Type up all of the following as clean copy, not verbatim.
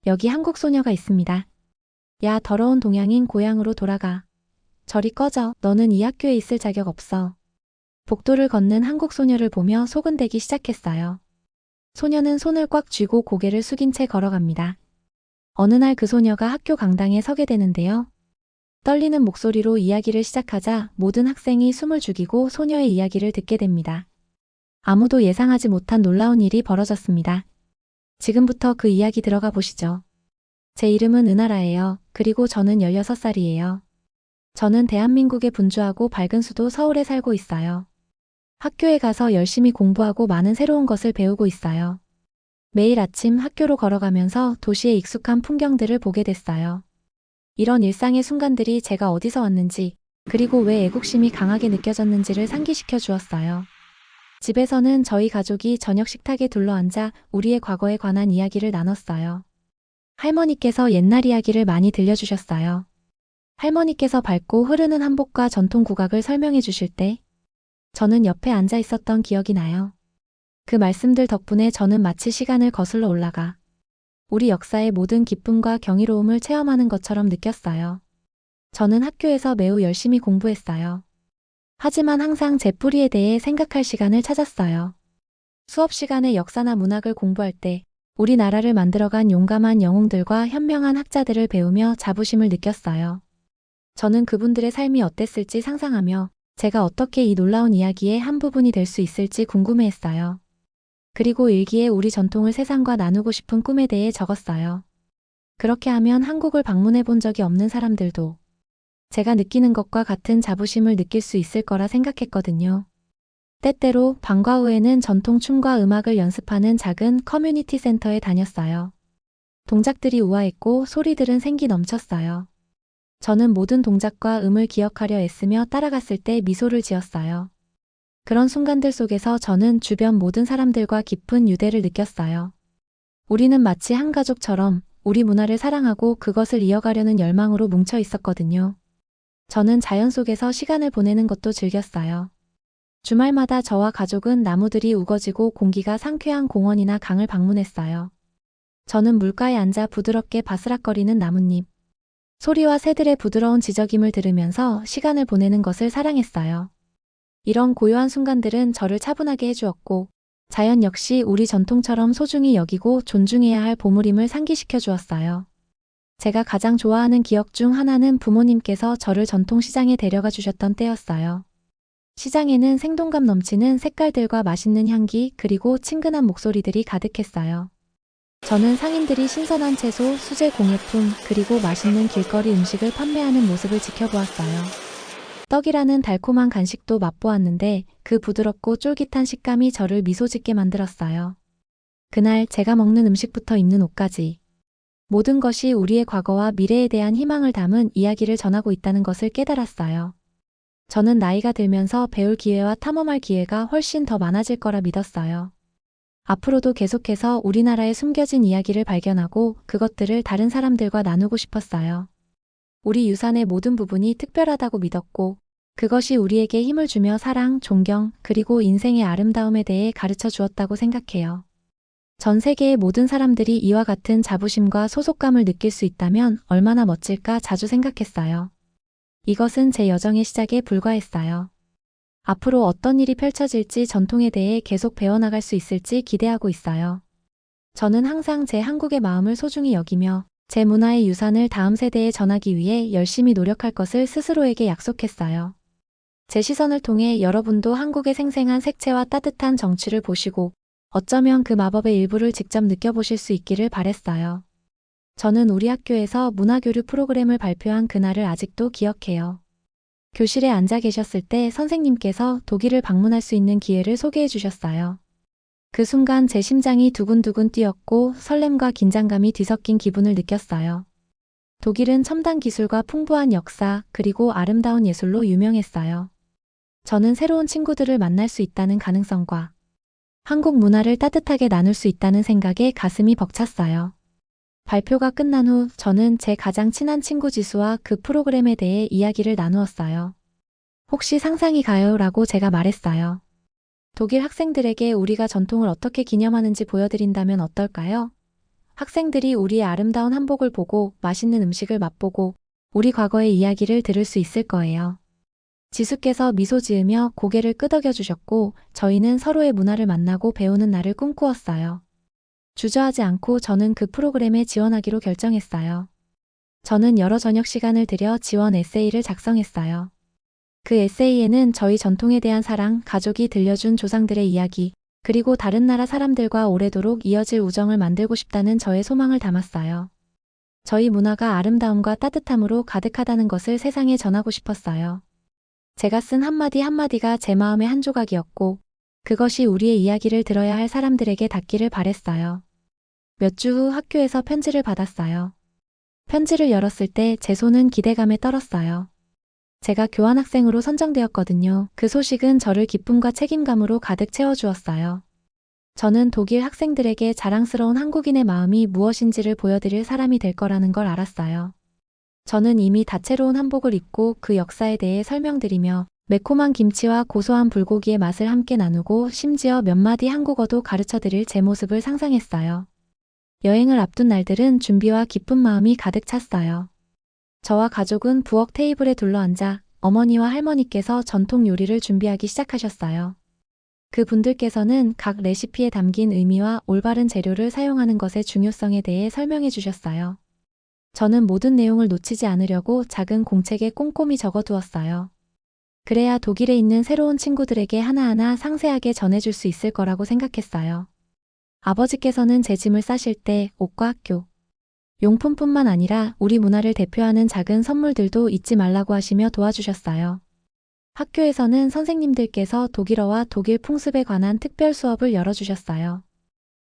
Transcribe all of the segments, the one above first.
여기 한국 소녀가 있습니다. 야, 더러운 동양인 고향으로 돌아가. 저리 꺼져. 너는 이 학교에 있을 자격 없어. 복도를 걷는 한국 소녀를 보며 소근대기 시작했어요. 소녀는 손을 꽉 쥐고 고개를 숙인 채 걸어갑니다. 어느 날 그 소녀가 학교 강당에 서게 되는데요. 떨리는 목소리로 이야기를 시작하자 모든 학생이 숨을 죽이고 소녀의 이야기를 듣게 됩니다. 아무도 예상하지 못한 놀라운 일이 벌어졌습니다. 지금부터 그 이야기 들어가 보시죠. 제 이름은 은하라예요. 그리고 저는 16살이에요. 저는 대한민국의 분주하고 밝은 수도 서울에 살고 있어요. 학교에 가서 열심히 공부하고 많은 새로운 것을 배우고 있어요. 매일 아침 학교로 걸어가면서 도시의 익숙한 풍경들을 보게 됐어요. 이런 일상의 순간들이 제가 어디서 왔는지, 그리고 왜 애국심이 강하게 느껴졌는지를 상기시켜 주었어요. 집에서는 저희 가족이 저녁 식탁에 둘러앉아 우리의 과거에 관한 이야기를 나눴어요. 할머니께서 옛날 이야기를 많이 들려주셨어요. 할머니께서 밝고 흐르는 한복과 전통 국악을 설명해 주실 때 저는 옆에 앉아 있었던 기억이 나요. 그 말씀들 덕분에 저는 마치 시간을 거슬러 올라가 우리 역사의 모든 기쁨과 경이로움을 체험하는 것처럼 느꼈어요. 저는 학교에서 매우 열심히 공부했어요. 하지만 항상 제 뿌리에 대해 생각할 시간을 찾았어요. 수업 시간에 역사나 문학을 공부할 때 우리나라를 만들어간 용감한 영웅들과 현명한 학자들을 배우며 자부심을 느꼈어요. 저는 그분들의 삶이 어땠을지 상상하며 제가 어떻게 이 놀라운 이야기의 한 부분이 될 수 있을지 궁금해했어요. 그리고 일기에 우리 전통을 세상과 나누고 싶은 꿈에 대해 적었어요. 그렇게 하면 한국을 방문해 본 적이 없는 사람들도 제가 느끼는 것과 같은 자부심을 느낄 수 있을 거라 생각했거든요. 때때로 방과 후에는 전통 춤과 음악을 연습하는 작은 커뮤니티 센터에 다녔어요. 동작들이 우아했고 소리들은 생기 넘쳤어요. 저는 모든 동작과 음을 기억하려 애쓰며 따라갔을 때 미소를 지었어요. 그런 순간들 속에서 저는 주변 모든 사람들과 깊은 유대를 느꼈어요. 우리는 마치 한 가족처럼 우리 문화를 사랑하고 그것을 이어가려는 열망으로 뭉쳐 있었거든요. 저는 자연 속에서 시간을 보내는 것도 즐겼어요. 주말마다 저와 가족은 나무들이 우거지고 공기가 상쾌한 공원이나 강을 방문했어요. 저는 물가에 앉아 부드럽게 바스락거리는 나뭇잎, 소리와 새들의 부드러운 지저김을 들으면서 시간을 보내는 것을 사랑했어요. 이런 고요한 순간들은 저를 차분하게 해주었고, 자연 역시 우리 전통처럼 소중히 여기고 존중해야 할 보물임을 상기시켜 주었어요. 제가 가장 좋아하는 기억 중 하나는 부모님께서 저를 전통시장에 데려가 주셨던 때였어요. 시장에는 생동감 넘치는 색깔들과 맛있는 향기 그리고 친근한 목소리들이 가득했어요. 저는 상인들이 신선한 채소, 수제 공예품, 그리고 맛있는 길거리 음식을 판매하는 모습을 지켜보았어요. 떡이라는 달콤한 간식도 맛보았는데 그 부드럽고 쫄깃한 식감이 저를 미소 짓게 만들었어요. 그날 제가 먹는 음식부터 입는 옷까지 모든 것이 우리의 과거와 미래에 대한 희망을 담은 이야기를 전하고 있다는 것을 깨달았어요. 저는 나이가 들면서 배울 기회와 탐험할 기회가 훨씬 더 많아질 거라 믿었어요. 앞으로도 계속해서 우리나라의 숨겨진 이야기를 발견하고 그것들을 다른 사람들과 나누고 싶었어요. 우리 유산의 모든 부분이 특별하다고 믿었고 그것이 우리에게 힘을 주며 사랑, 존경, 그리고 인생의 아름다움에 대해 가르쳐 주었다고 생각해요. 전 세계의 모든 사람들이 이와 같은 자부심과 소속감을 느낄 수 있다면 얼마나 멋질까 자주 생각했어요. 이것은 제 여정의 시작에 불과했어요. 앞으로 어떤 일이 펼쳐질지 전통에 대해 계속 배워나갈 수 있을지 기대하고 있어요. 저는 항상 제 한국의 마음을 소중히 여기며 제 문화의 유산을 다음 세대에 전하기 위해 열심히 노력할 것을 스스로에게 약속했어요. 제 시선을 통해 여러분도 한국의 생생한 색채와 따뜻한 정취를 보시고 어쩌면 그 마법의 일부를 직접 느껴보실 수 있기를 바랬어요. 저는 우리 학교에서 문화교류 프로그램을 발표한 그날을 아직도 기억해요. 교실에 앉아 계셨을 때 선생님께서 독일을 방문할 수 있는 기회를 소개해 주셨어요. 그 순간 제 심장이 두근두근 뛰었고 설렘과 긴장감이 뒤섞인 기분을 느꼈어요. 독일은 첨단 기술과 풍부한 역사 그리고 아름다운 예술로 유명했어요. 저는 새로운 친구들을 만날 수 있다는 가능성과 한국 문화를 따뜻하게 나눌 수 있다는 생각에 가슴이 벅찼어요. 발표가 끝난 후 저는 제 가장 친한 친구 지수와 그 프로그램에 대해 이야기를 나누었어요. 혹시 상상이 가요? 라고 제가 말했어요. 독일 학생들에게 우리가 전통을 어떻게 기념하는지 보여드린다면 어떨까요? 학생들이 우리의 아름다운 한복을 보고 맛있는 음식을 맛보고 우리 과거의 이야기를 들을 수 있을 거예요. 지수께서 미소 지으며 고개를 끄덕여 주셨고 저희는 서로의 문화를 만나고 배우는 날을 꿈꾸었어요. 주저하지 않고 저는 그 프로그램에 지원하기로 결정했어요. 저는 여러 저녁 시간을 들여 지원 에세이를 작성했어요. 그 에세이에는 저희 전통에 대한 사랑, 가족이 들려준 조상들의 이야기, 그리고 다른 나라 사람들과 오래도록 이어질 우정을 만들고 싶다는 저의 소망을 담았어요. 저희 문화가 아름다움과 따뜻함으로 가득하다는 것을 세상에 전하고 싶었어요. 제가 쓴 한마디 한마디가 제 마음의 한 조각이었고, 그것이 우리의 이야기를 들어야 할 사람들에게 닿기를 바랬어요. 몇 주 후 학교에서 편지를 받았어요. 편지를 열었을 때 제 손은 기대감에 떨었어요. 제가 교환학생으로 선정되었거든요. 그 소식은 저를 기쁨과 책임감으로 가득 채워주었어요. 저는 독일 학생들에게 자랑스러운 한국인의 마음이 무엇인지를 보여드릴 사람이 될 거라는 걸 알았어요. 저는 이미 다채로운 한복을 입고 그 역사에 대해 설명드리며 매콤한 김치와 고소한 불고기의 맛을 함께 나누고 심지어 몇 마디 한국어도 가르쳐드릴 제 모습을 상상했어요. 여행을 앞둔 날들은 준비와 기쁜 마음이 가득 찼어요. 저와 가족은 부엌 테이블에 둘러앉아 어머니와 할머니께서 전통 요리를 준비하기 시작하셨어요. 그 분들께서는 각 레시피에 담긴 의미와 올바른 재료를 사용하는 것의 중요성에 대해 설명해 주셨어요. 저는 모든 내용을 놓치지 않으려고 작은 공책에 꼼꼼히 적어두었어요. 그래야 독일에 있는 새로운 친구들에게 하나하나 상세하게 전해줄 수 있을 거라고 생각했어요. 아버지께서는 제 짐을 싸실 때 옷과 학교, 용품뿐만 아니라 우리 문화를 대표하는 작은 선물들도 잊지 말라고 하시며 도와주셨어요. 학교에서는 선생님들께서 독일어와 독일 풍습에 관한 특별 수업을 열어주셨어요.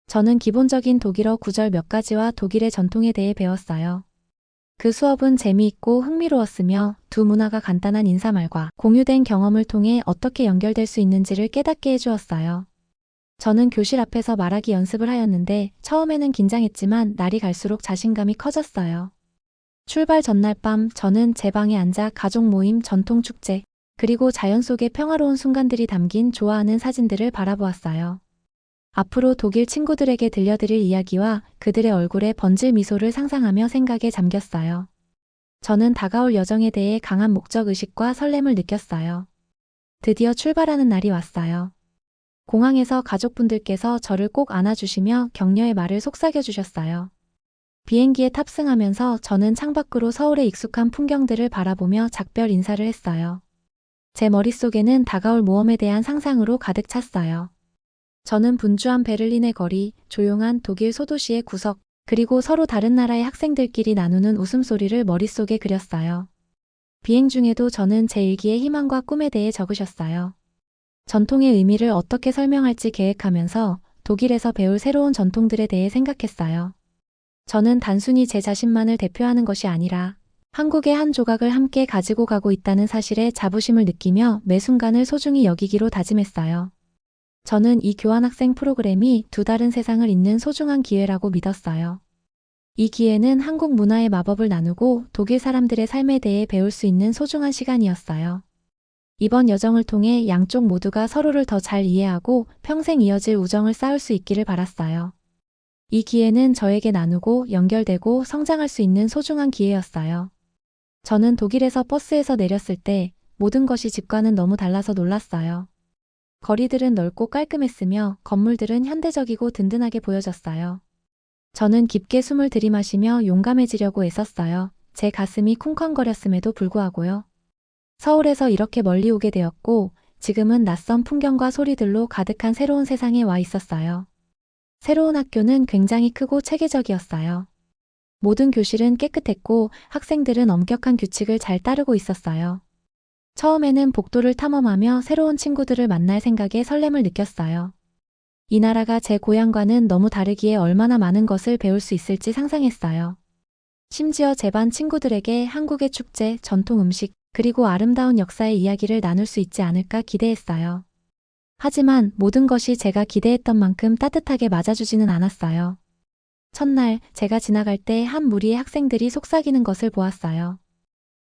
저는 기본적인 독일어 구절 몇 가지와 독일의 전통에 대해 배웠어요. 그 수업은 재미있고 흥미로웠으며 두 문화가 간단한 인사말과 공유된 경험을 통해 어떻게 연결될 수 있는지를 깨닫게 해주었어요. 저는 교실 앞에서 말하기 연습을 하였는데 처음에는 긴장했지만 날이 갈수록 자신감이 커졌어요. 출발 전날 밤 저는 제 방에 앉아 가족 모임, 전통 축제, 그리고 자연 속의 평화로운 순간들이 담긴 좋아하는 사진들을 바라보았어요. 앞으로 독일 친구들에게 들려드릴 이야기와 그들의 얼굴에 번질 미소를 상상하며 생각에 잠겼어요. 저는 다가올 여정에 대해 강한 목적의식과 설렘을 느꼈어요. 드디어 출발하는 날이 왔어요. 공항에서 가족분들께서 저를 꼭 안아주시며 격려의 말을 속삭여주셨어요. 비행기에 탑승하면서 저는 창밖으로 서울의 익숙한 풍경들을 바라보며 작별 인사를 했어요. 제 머릿속에는 다가올 모험에 대한 상상으로 가득 찼어요. 저는 분주한 베를린의 거리, 조용한 독일 소도시의 구석, 그리고 서로 다른 나라의 학생들끼리 나누는 웃음소리를 머릿속에 그렸어요. 비행 중에도 저는 제 일기에 희망과 꿈에 대해 적으셨어요. 전통의 의미를 어떻게 설명할지 계획하면서 독일에서 배울 새로운 전통들에 대해 생각했어요. 저는 단순히 제 자신만을 대표하는 것이 아니라 한국의 한 조각을 함께 가지고 가고 있다는 사실에 자부심을 느끼며 매 순간을 소중히 여기기로 다짐했어요. 저는 이 교환학생 프로그램이 두 다른 세상을 잇는 소중한 기회라고 믿었어요. 이 기회는 한국 문화의 마법을 나누고 독일 사람들의 삶에 대해 배울 수 있는 소중한 시간이었어요. 이번 여정을 통해 양쪽 모두가 서로를 더 잘 이해하고 평생 이어질 우정을 쌓을 수 있기를 바랐어요. 이 기회는 저에게 나누고 연결되고 성장할 수 있는 소중한 기회였어요. 저는 독일에서 버스에서 내렸을 때 모든 것이 집과는 너무 달라서 놀랐어요. 거리들은 넓고 깔끔했으며 건물들은 현대적이고 든든하게 보여졌어요. 저는 깊게 숨을 들이마시며 용감해지려고 애썼어요. 제 가슴이 쿵쾅거렸음에도 불구하고요. 서울에서 이렇게 멀리 오게 되었고 지금은 낯선 풍경과 소리들로 가득한 새로운 세상에 와 있었어요. 새로운 학교는 굉장히 크고 체계적이었어요. 모든 교실은 깨끗했고 학생들은 엄격한 규칙을 잘 따르고 있었어요. 처음에는 복도를 탐험하며 새로운 친구들을 만날 생각에 설렘을 느꼈어요. 이 나라가 제 고향과는 너무 다르기에 얼마나 많은 것을 배울 수 있을지 상상했어요. 심지어 제 반 친구들에게 한국의 축제, 전통 음식, 그리고 아름다운 역사의 이야기를 나눌 수 있지 않을까 기대했어요. 하지만 모든 것이 제가 기대했던 만큼 따뜻하게 맞아주지는 않았어요. 첫날 제가 지나갈 때 한 무리의 학생들이 속삭이는 것을 보았어요.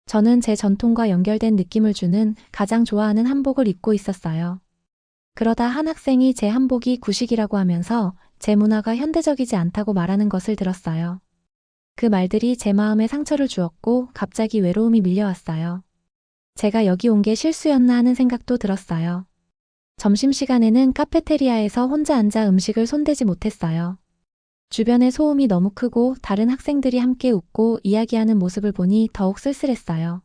저는 제 전통과 연결된 느낌을 주는 가장 좋아하는 한복을 입고 있었어요. 그러다 한 학생이 제 한복이 구식이라고 하면서 제 문화가 현대적이지 않다고 말하는 것을 들었어요. 그 말들이 제 마음에 상처를 주었고 갑자기 외로움이 밀려왔어요. 제가 여기 온 게 실수였나 하는 생각도 들었어요. 점심시간에는 카페테리아에서 혼자 앉아 음식을 손대지 못했어요. 주변의 소음이 너무 크고 다른 학생들이 함께 웃고 이야기하는 모습을 보니 더욱 쓸쓸했어요.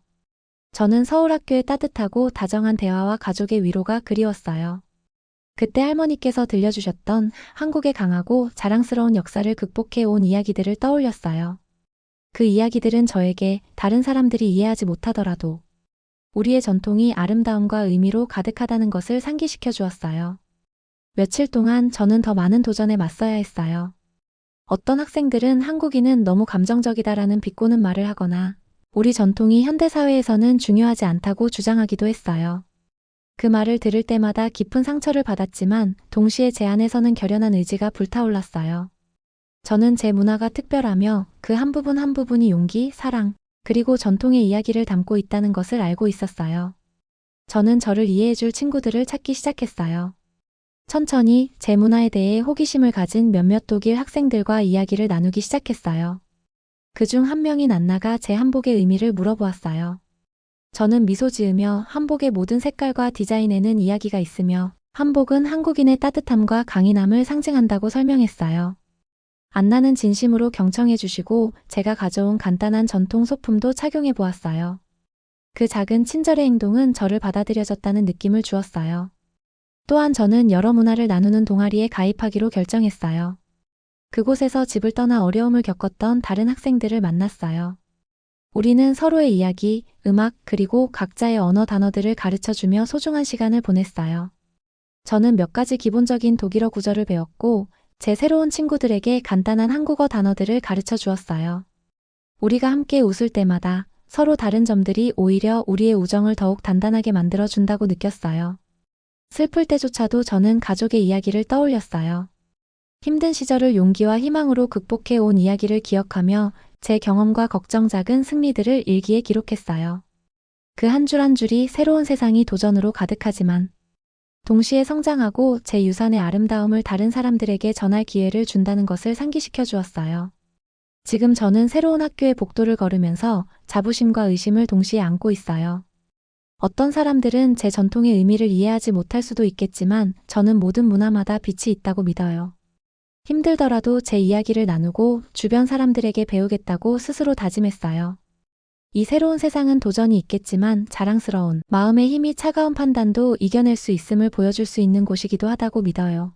저는 서울 학교의 따뜻하고 다정한 대화와 가족의 위로가 그리웠어요. 그때 할머니께서 들려주셨던 한국의 강하고 자랑스러운 역사를 극복해 온 이야기들을 떠올렸어요. 그 이야기들은 저에게 다른 사람들이 이해하지 못하더라도 우리의 전통이 아름다움과 의미로 가득하다는 것을 상기시켜 주었어요. 며칠 동안 저는 더 많은 도전에 맞서야 했어요. 어떤 학생들은 한국인은 너무 감정적이다라는 비꼬는 말을 하거나 우리 전통이 현대사회에서는 중요하지 않다고 주장하기도 했어요. 그 말을 들을 때마다 깊은 상처를 받았지만 동시에 제 안에서는 결연한 의지가 불타올랐어요. 저는 제 문화가 특별하며 그 한 부분 한 부분이 용기, 사랑, 그리고 전통의 이야기를 담고 있다는 것을 알고 있었어요. 저는 저를 이해해줄 친구들을 찾기 시작했어요. 천천히 제 문화에 대해 호기심을 가진 몇몇 독일 학생들과 이야기를 나누기 시작했어요. 그중 한 명인 안나가 제 한복의 의미를 물어보았어요. 저는 미소 지으며 한복의 모든 색깔과 디자인에는 이야기가 있으며 한복은 한국인의 따뜻함과 강인함을 상징한다고 설명했어요. 안나는 진심으로 경청해 주시고 제가 가져온 간단한 전통 소품도 착용해 보았어요. 그 작은 친절의 행동은 저를 받아들여졌다는 느낌을 주었어요. 또한 저는 여러 문화를 나누는 동아리에 가입하기로 결정했어요. 그곳에서 집을 떠나 어려움을 겪었던 다른 학생들을 만났어요. 우리는 서로의 이야기, 음악, 그리고 각자의 언어 단어들을 가르쳐주며 소중한 시간을 보냈어요. 저는 몇 가지 기본적인 독일어 구절을 배웠고 제 새로운 친구들에게 간단한 한국어 단어들을 가르쳐 주었어요. 우리가 함께 웃을 때마다 서로 다른 점들이 오히려 우리의 우정을 더욱 단단하게 만들어 준다고 느꼈어요. 슬플 때조차도 저는 가족의 이야기를 떠올렸어요. 힘든 시절을 용기와 희망으로 극복해 온 이야기를 기억하며 제 경험과 걱정 작은 승리들을 일기에 기록했어요. 그 한 줄 한 줄이 새로운 세상이 도전으로 가득하지만 동시에 성장하고 제 유산의 아름다움을 다른 사람들에게 전할 기회를 준다는 것을 상기시켜 주었어요. 지금 저는 새로운 학교의 복도를 걸으면서 자부심과 의심을 동시에 안고 있어요. 어떤 사람들은 제 전통의 의미를 이해하지 못할 수도 있겠지만 저는 모든 문화마다 빛이 있다고 믿어요. 힘들더라도 제 이야기를 나누고 주변 사람들에게 배우겠다고 스스로 다짐했어요. 이 새로운 세상은 도전이 있겠지만 자랑스러운 마음의 힘이 차가운 판단도 이겨낼 수 있음을 보여줄 수 있는 곳이기도 하다고 믿어요.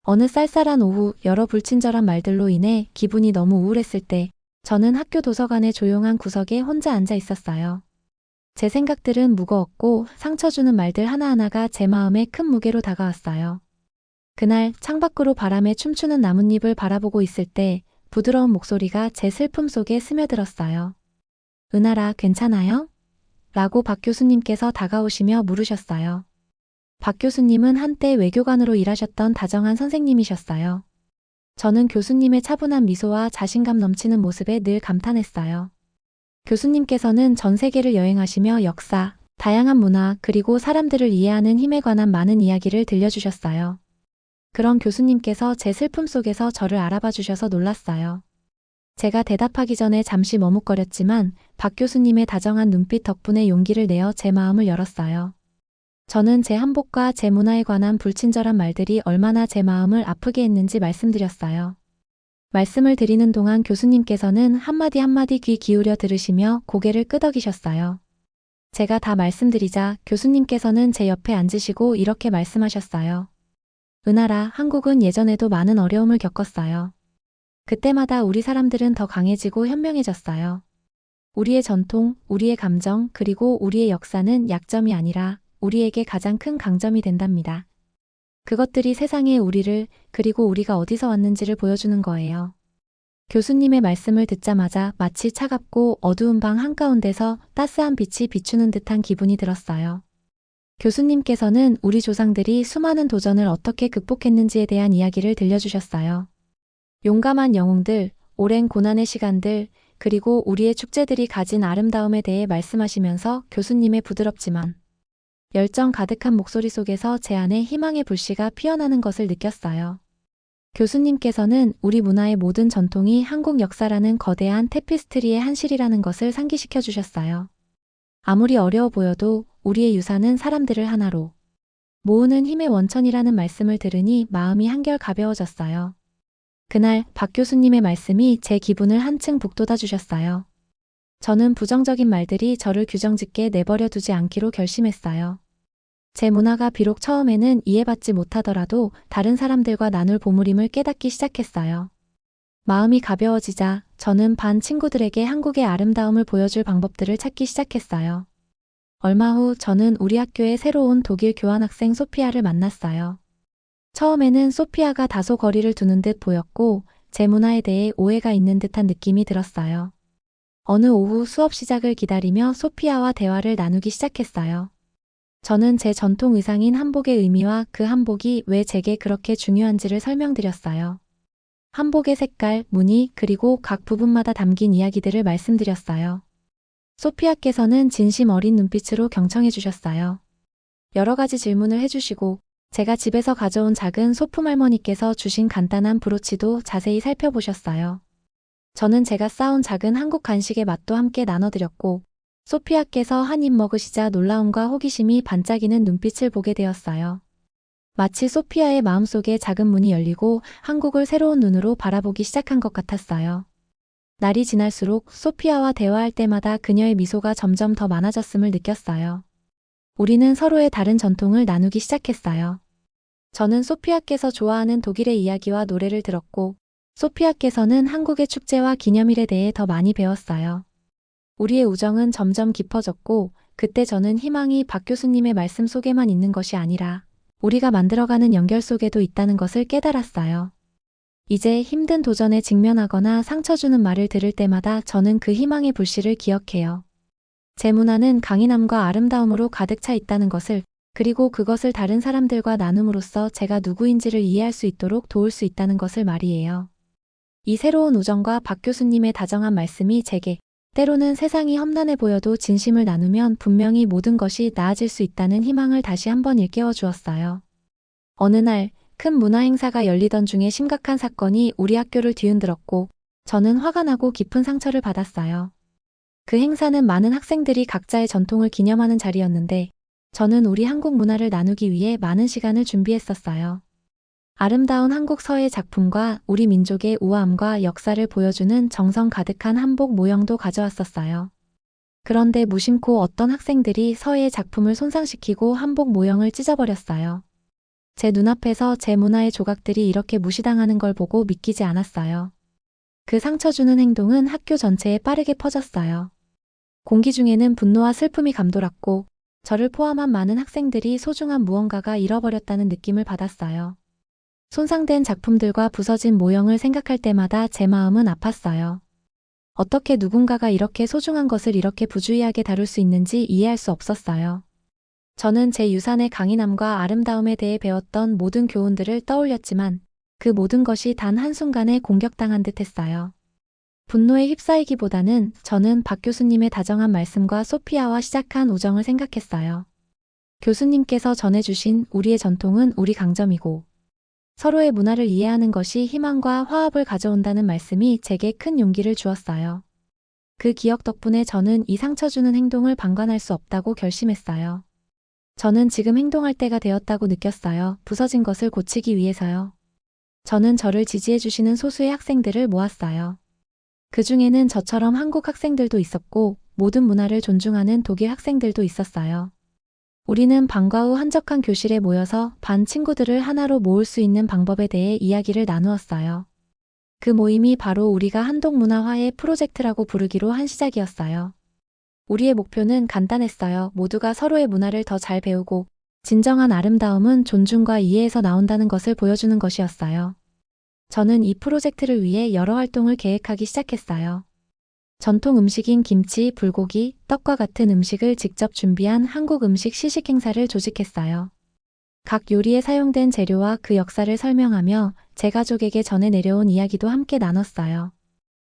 어느 쌀쌀한 오후 여러 불친절한 말들로 인해 기분이 너무 우울했을 때 저는 학교 도서관의 조용한 구석에 혼자 앉아 있었어요. 제 생각들은 무거웠고 상처 주는 말들 하나하나가 제 마음에 큰 무게로 다가왔어요. 그날 창밖으로 바람에 춤추는 나뭇잎을 바라보고 있을 때 부드러운 목소리가 제 슬픔 속에 스며들었어요. 은하라, 괜찮아요? 라고 박 교수님께서 다가오시며 물으셨어요. 박 교수님은 한때 외교관으로 일하셨던 다정한 선생님이셨어요. 저는 교수님의 차분한 미소와 자신감 넘치는 모습에 늘 감탄했어요. 교수님께서는 전 세계를 여행하시며 역사, 다양한 문화, 그리고 사람들을 이해하는 힘에 관한 많은 이야기를 들려주셨어요. 그런 교수님께서 제 슬픔 속에서 저를 알아봐 주셔서 놀랐어요. 제가 대답하기 전에 잠시 머뭇거렸지만 박 교수님의 다정한 눈빛 덕분에 용기를 내어 제 마음을 열었어요. 저는 제 한복과 제 문화에 관한 불친절한 말들이 얼마나 제 마음을 아프게 했는지 말씀드렸어요. 말씀을 드리는 동안 교수님께서는 한마디 한마디 귀 기울여 들으시며 고개를 끄덕이셨어요. 제가 다 말씀드리자 교수님께서는 제 옆에 앉으시고 이렇게 말씀하셨어요. 은하라, 한국은 예전에도 많은 어려움을 겪었어요. 그때마다 우리 사람들은 더 강해지고 현명해졌어요. 우리의 전통, 우리의 감정, 그리고 우리의 역사는 약점이 아니라 우리에게 가장 큰 강점이 된답니다. 그것들이 세상에 우리를, 그리고 우리가 어디서 왔는지를 보여주는 거예요. 교수님의 말씀을 듣자마자 마치 차갑고 어두운 방 한가운데서 따스한 빛이 비추는 듯한 기분이 들었어요. 교수님께서는 우리 조상들이 수많은 도전을 어떻게 극복했는지에 대한 이야기를 들려주셨어요. 용감한 영웅들, 오랜 고난의 시간들, 그리고 우리의 축제들이 가진 아름다움에 대해 말씀하시면서 교수님의 부드럽지만 열정 가득한 목소리 속에서 제 안에 희망의 불씨가 피어나는 것을 느꼈어요. 교수님께서는 우리 문화의 모든 전통이 한국 역사라는 거대한 테피스트리의 한실이라는 것을 상기시켜 주셨어요. 아무리 어려워 보여도 우리의 유산은 사람들을 하나로 모으는 힘의 원천이라는 말씀을 들으니 마음이 한결 가벼워졌어요. 그날 박 교수님의 말씀이 제 기분을 한층 북돋아 주셨어요. 저는 부정적인 말들이 저를 규정짓게 내버려 두지 않기로 결심했어요. 제 문화가 비록 처음에는 이해받지 못하더라도 다른 사람들과 나눌 보물임을 깨닫기 시작했어요. 마음이 가벼워지자 저는 반 친구들에게 한국의 아름다움을 보여줄 방법들을 찾기 시작했어요. 얼마 후 저는 우리 학교에 새로 온 독일 교환학생 소피아를 만났어요. 처음에는 소피아가 다소 거리를 두는 듯 보였고 제 문화에 대해 오해가 있는 듯한 느낌이 들었어요. 어느 오후 수업 시작을 기다리며 소피아와 대화를 나누기 시작했어요. 저는 제 전통 의상인 한복의 의미와 그 한복이 왜 제게 그렇게 중요한지를 설명드렸어요. 한복의 색깔, 무늬, 그리고 각 부분마다 담긴 이야기들을 말씀드렸어요. 소피아께서는 진심 어린 눈빛으로 경청해 주셨어요. 여러 가지 질문을 해주시고 제가 집에서 가져온 작은 소품 할머니께서 주신 간단한 브로치도 자세히 살펴보셨어요. 저는 제가 싸온 작은 한국 간식의 맛도 함께 나눠드렸고 소피아께서 한 입 먹으시자 놀라움과 호기심이 반짝이는 눈빛을 보게 되었어요. 마치 소피아의 마음속에 작은 문이 열리고 한국을 새로운 눈으로 바라보기 시작한 것 같았어요. 날이 지날수록 소피아와 대화할 때마다 그녀의 미소가 점점 더 많아졌음을 느꼈어요. 우리는 서로의 다른 전통을 나누기 시작했어요. 저는 소피아께서 좋아하는 독일의 이야기와 노래를 들었고 소피아께서는 한국의 축제와 기념일에 대해 더 많이 배웠어요. 우리의 우정은 점점 깊어졌고 그때 저는 희망이 박 교수님의 말씀 속에만 있는 것이 아니라 우리가 만들어가는 연결 속에도 있다는 것을 깨달았어요. 이제 힘든 도전에 직면하거나 상처 주는 말을 들을 때마다 저는 그 희망의 불씨를 기억해요. 제 문화는 강인함과 아름다움으로 가득 차 있다는 것을, 그리고 그것을 다른 사람들과 나눔으로써 제가 누구인지를 이해할 수 있도록 도울 수 있다는 것을 말이에요. 이 새로운 우정과 박 교수님의 다정한 말씀이 제게 때로는 세상이 험난해 보여도 진심을 나누면 분명히 모든 것이 나아질 수 있다는 희망을 다시 한번 일깨워 주었어요. 어느 날 큰 문화 행사가 열리던 중에 심각한 사건이 우리 학교를 뒤흔들었고 저는 화가 나고 깊은 상처를 받았어요. 그 행사는 많은 학생들이 각자의 전통을 기념하는 자리였는데 저는 우리 한국 문화를 나누기 위해 많은 시간을 준비했었어요. 아름다운 한국 서예 작품과 우리 민족의 우아함과 역사를 보여주는 정성 가득한 한복 모형도 가져왔었어요. 그런데 무심코 어떤 학생들이 서예 작품을 손상시키고 한복 모형을 찢어버렸어요. 제 눈앞에서 제 문화의 조각들이 이렇게 무시당하는 걸 보고 믿기지 않았어요. 그 상처 주는 행동은 학교 전체에 빠르게 퍼졌어요. 공기 중에는 분노와 슬픔이 감돌았고 저를 포함한 많은 학생들이 소중한 무언가가 잃어버렸다는 느낌을 받았어요. 손상된 작품들과 부서진 모형을 생각할 때마다 제 마음은 아팠어요. 어떻게 누군가가 이렇게 소중한 것을 이렇게 부주의하게 다룰 수 있는지 이해할 수 없었어요. 저는 제 유산의 강인함과 아름다움에 대해 배웠던 모든 교훈들을 떠올렸지만 그 모든 것이 단 한순간에 공격당한 듯 했어요. 분노에 휩싸이기보다는 저는 박 교수님의 다정한 말씀과 소피아와 시작한 우정을 생각했어요. 교수님께서 전해주신 우리의 전통은 우리 강점이고 서로의 문화를 이해하는 것이 희망과 화합을 가져온다는 말씀이 제게 큰 용기를 주었어요. 그 기억 덕분에 저는 이 상처 주는 행동을 방관할 수 없다고 결심했어요. 저는 지금 행동할 때가 되었다고 느꼈어요. 부서진 것을 고치기 위해서요. 저는 저를 지지해 주시는 소수의 학생들을 모았어요. 그 중에는 저처럼 한국 학생들도 있었고 모든 문화를 존중하는 독일 학생들도 있었어요. 우리는 방과 후 한적한 교실에 모여서 반 친구들을 하나로 모을 수 있는 방법에 대해 이야기를 나누었어요. 그 모임이 바로 우리가 한독 문화화의 프로젝트라고 부르기로 한 시작이었어요. 우리의 목표는 간단했어요. 모두가 서로의 문화를 더 잘 배우고 진정한 아름다움은 존중과 이해에서 나온다는 것을 보여주는 것이었어요. 저는 이 프로젝트를 위해 여러 활동을 계획하기 시작했어요. 전통 음식인 김치, 불고기, 떡과 같은 음식을 직접 준비한 한국 음식 시식 행사를 조직했어요. 각 요리에 사용된 재료와 그 역사를 설명하며 제 가족에게 전해 내려온 이야기도 함께 나눴어요.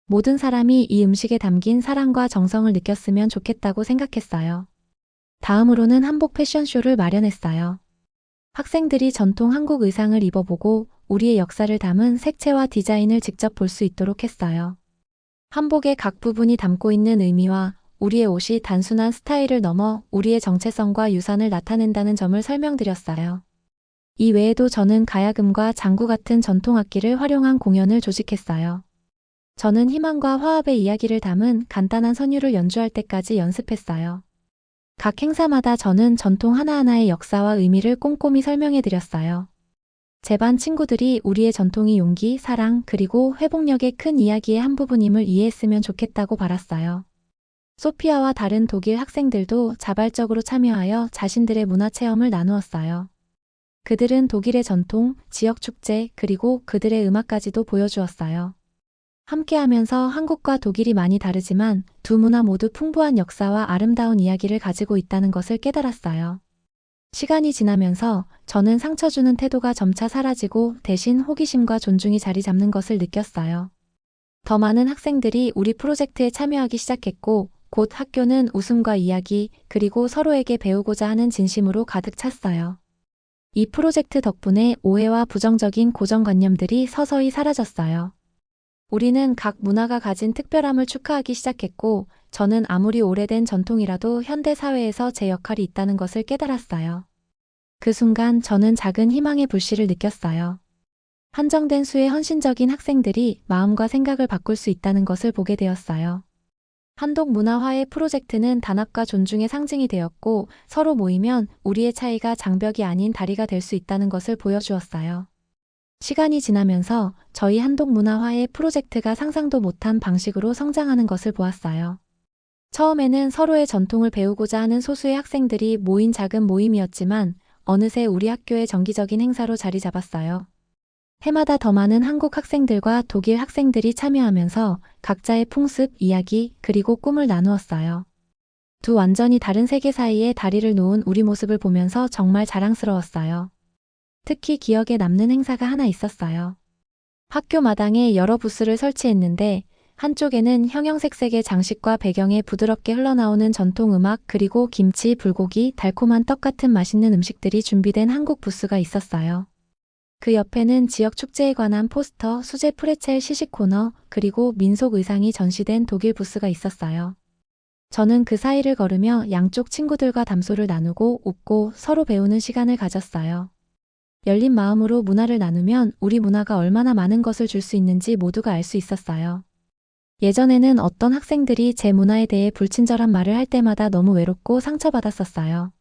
모든 사람이 이 음식에 담긴 사랑과 정성을 느꼈으면 좋겠다고 생각했어요. 다음으로는 한복 패션쇼를 마련했어요. 학생들이 전통 한국 의상을 입어보고 우리의 역사를 담은 색채와 디자인을 직접 볼 수 있도록 했어요. 한복의 각 부분이 담고 있는 의미와 우리의 옷이 단순한 스타일을 넘어 우리의 정체성과 유산을 나타낸다는 점을 설명드렸어요. 이 외에도 저는 가야금과 장구 같은 전통 악기를 활용한 공연을 조직했어요. 저는 희망과 화합의 이야기를 담은 간단한 선율을 연주할 때까지 연습했어요. 각 행사마다 저는 전통 하나하나의 역사와 의미를 꼼꼼히 설명해드렸어요. 제 반 친구들이 우리의 전통이 용기, 사랑, 그리고 회복력의 큰 이야기의 한 부분임을 이해했으면 좋겠다고 바랐어요. 소피아와 다른 독일 학생들도 자발적으로 참여하여 자신들의 문화 체험을 나누었어요. 그들은 독일의 전통, 지역 축제, 그리고 그들의 음악까지도 보여주었어요. 함께하면서 한국과 독일이 많이 다르지만 두 문화 모두 풍부한 역사와 아름다운 이야기를 가지고 있다는 것을 깨달았어요. 시간이 지나면서 저는 상처 주는 태도가 점차 사라지고 대신 호기심과 존중이 자리 잡는 것을 느꼈어요. 더 많은 학생들이 우리 프로젝트에 참여하기 시작했고 곧 학교는 웃음과 이야기 그리고 서로에게 배우고자 하는 진심으로 가득 찼어요. 이 프로젝트 덕분에 오해와 부정적인 고정관념들이 서서히 사라졌어요. 우리는 각 문화가 가진 특별함을 축하하기 시작했고 저는 아무리 오래된 전통이라도 현대 사회에서 제 역할이 있다는 것을 깨달았어요. 그 순간 저는 작은 희망의 불씨를 느꼈어요. 한정된 수의 헌신적인 학생들이 마음과 생각을 바꿀 수 있다는 것을 보게 되었어요. 한독 문화화의 프로젝트는 단합과 존중의 상징이 되었고 서로 모이면 우리의 차이가 장벽이 아닌 다리가 될 수 있다는 것을 보여주었어요. 시간이 지나면서 저희 한독 문화화의 프로젝트가 상상도 못한 방식으로 성장하는 것을 보았어요. 처음에는 서로의 전통을 배우고자 하는 소수의 학생들이 모인 작은 모임이었지만 어느새 우리 학교의 정기적인 행사로 자리 잡았어요. 해마다 더 많은 한국 학생들과 독일 학생들이 참여하면서 각자의 풍습, 이야기, 그리고 꿈을 나누었어요. 두 완전히 다른 세계 사이에 다리를 놓은 우리 모습을 보면서 정말 자랑스러웠어요. 특히 기억에 남는 행사가 하나 있었어요. 학교 마당에 여러 부스를 설치했는데 한쪽에는 형형색색의 장식과 배경에 부드럽게 흘러나오는 전통 음악 그리고 김치, 불고기, 달콤한 떡 같은 맛있는 음식들이 준비된 한국 부스가 있었어요. 그 옆에는 지역 축제에 관한 포스터, 수제 프레첼 시식 코너, 그리고 민속 의상이 전시된 독일 부스가 있었어요. 저는 그 사이를 걸으며 양쪽 친구들과 담소를 나누고 웃고 서로 배우는 시간을 가졌어요. 열린 마음으로 문화를 나누면 우리 문화가 얼마나 많은 것을 줄 수 있는지 모두가 알 수 있었어요. 예전에는 어떤 학생들이 제 문화에 대해 불친절한 말을 할 때마다 너무 외롭고 상처받았었어요.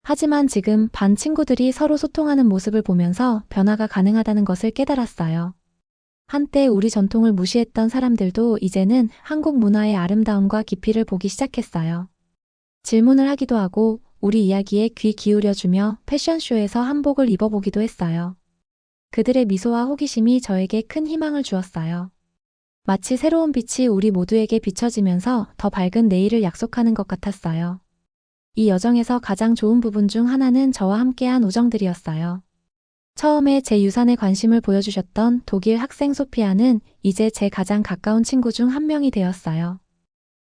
하지만 지금 반 친구들이 서로 소통하는 모습을 보면서 변화가 가능하다는 것을 깨달았어요. 한때 우리 전통을 무시했던 사람들도 이제는 한국 문화의 아름다움과 깊이를 보기 시작했어요. 질문을 하기도 하고 우리 이야기에 귀 기울여주며 패션쇼에서 한복을 입어보기도 했어요. 그들의 미소와 호기심이 저에게 큰 희망을 주었어요. 마치 새로운 빛이 우리 모두에게 비춰지면서 더 밝은 내일을 약속하는 것 같았어요. 이 여정에서 가장 좋은 부분 중 하나는 저와 함께한 우정들이었어요. 처음에 제 유산에 관심을 보여주셨던 독일 학생 소피아는 이제 제 가장 가까운 친구 중 한 명이 되었어요.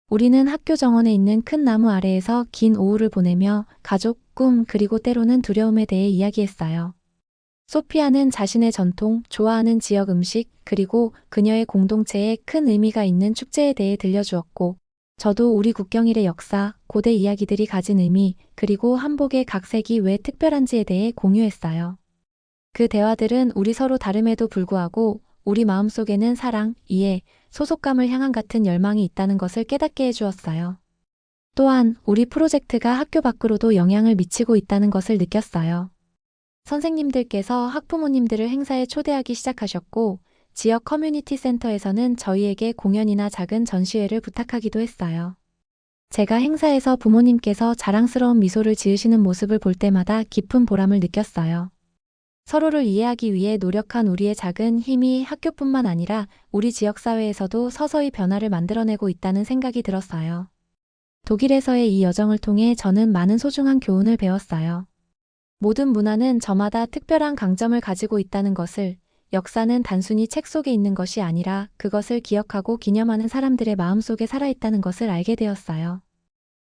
우리는 학교 정원에 있는 큰 나무 아래에서 긴 오후를 보내며 가족, 꿈, 그리고 때로는 두려움에 대해 이야기했어요. 소피아는 자신의 전통, 좋아하는 지역 음식, 그리고 그녀의 공동체에 큰 의미가 있는 축제에 대해 들려주었고, 저도 우리 국경일의 역사, 고대 이야기들이 가진 의미, 그리고 한복의 각 색이 왜 특별한지에 대해 공유했어요. 그 대화들은 우리 서로 다름에도 불구하고 우리 마음속에는 사랑, 이해, 소속감을 향한 같은 열망이 있다는 것을 깨닫게 해주었어요. 또한 우리 프로젝트가 학교 밖으로도 영향을 미치고 있다는 것을 느꼈어요. 선생님들께서 학부모님들을 행사에 초대하기 시작하셨고 지역 커뮤니티 센터에서는 저희에게 공연이나 작은 전시회를 부탁하기도 했어요. 제가 행사에서 부모님께서 자랑스러운 미소를 지으시는 모습을 볼 때마다 깊은 보람을 느꼈어요. 서로를 이해하기 위해 노력한 우리의 작은 힘이 학교뿐만 아니라 우리 지역사회에서도 서서히 변화를 만들어내고 있다는 생각이 들었어요. 독일에서의 이 여정을 통해 저는 많은 소중한 교훈을 배웠어요. 모든 문화는 저마다 특별한 강점을 가지고 있다는 것을, 역사는 단순히 책 속에 있는 것이 아니라 그것을 기억하고 기념하는 사람들의 마음속에 살아있다는 것을 알게 되었어요.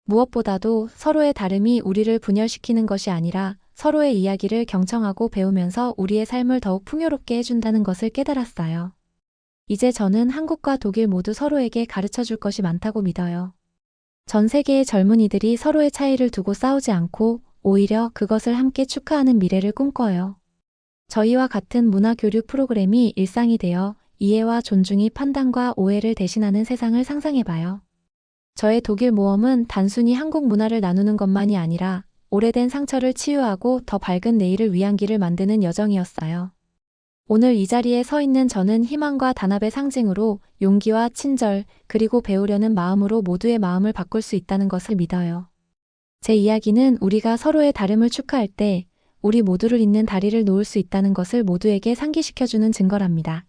무엇보다도 서로의 다름이 우리를 분열시키는 것이 아니라 서로의 이야기를 경청하고 배우면서 우리의 삶을 더욱 풍요롭게 해준다는 것을 깨달았어요. 이제 저는 한국과 독일 모두 서로에게 가르쳐 줄 것이 많다고 믿어요. 전 세계의 젊은이들이 서로의 차이를 두고 싸우지 않고 오히려 그것을 함께 축하하는 미래를 꿈꿔요. 저희와 같은 문화 교류 프로그램이 일상이 되어 이해와 존중이 판단과 오해를 대신하는 세상을 상상해봐요. 저의 독일 모험은 단순히 한국 문화를 나누는 것만이 아니라 오래된 상처를 치유하고 더 밝은 내일을 위한 길을 만드는 여정이었어요. 오늘 이 자리에 서 있는 저는 희망과 단합의 상징으로 용기와 친절, 그리고 배우려는 마음으로 모두의 마음을 바꿀 수 있다는 것을 믿어요. 제 이야기는 우리가 서로의 다름을 축하할 때 우리 모두를 잇는 다리를 놓을 수 있다는 것을 모두에게 상기시켜주는 증거랍니다.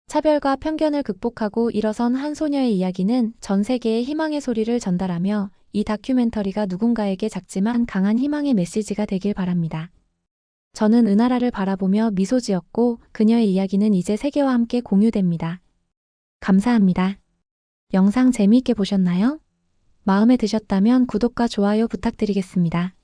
차별과 편견을 극복하고 일어선 한 소녀의 이야기는 전 세계에 희망의 소리를 전달하며 이 다큐멘터리가 누군가에게 작지만 강한 희망의 메시지가 되길 바랍니다. 저는 은하라를 바라보며 미소 지었고 그녀의 이야기는 이제 세계와 함께 공유됩니다. 감사합니다. 영상 재미있게 보셨나요? 마음에 드셨다면 구독과 좋아요 부탁드리겠습니다.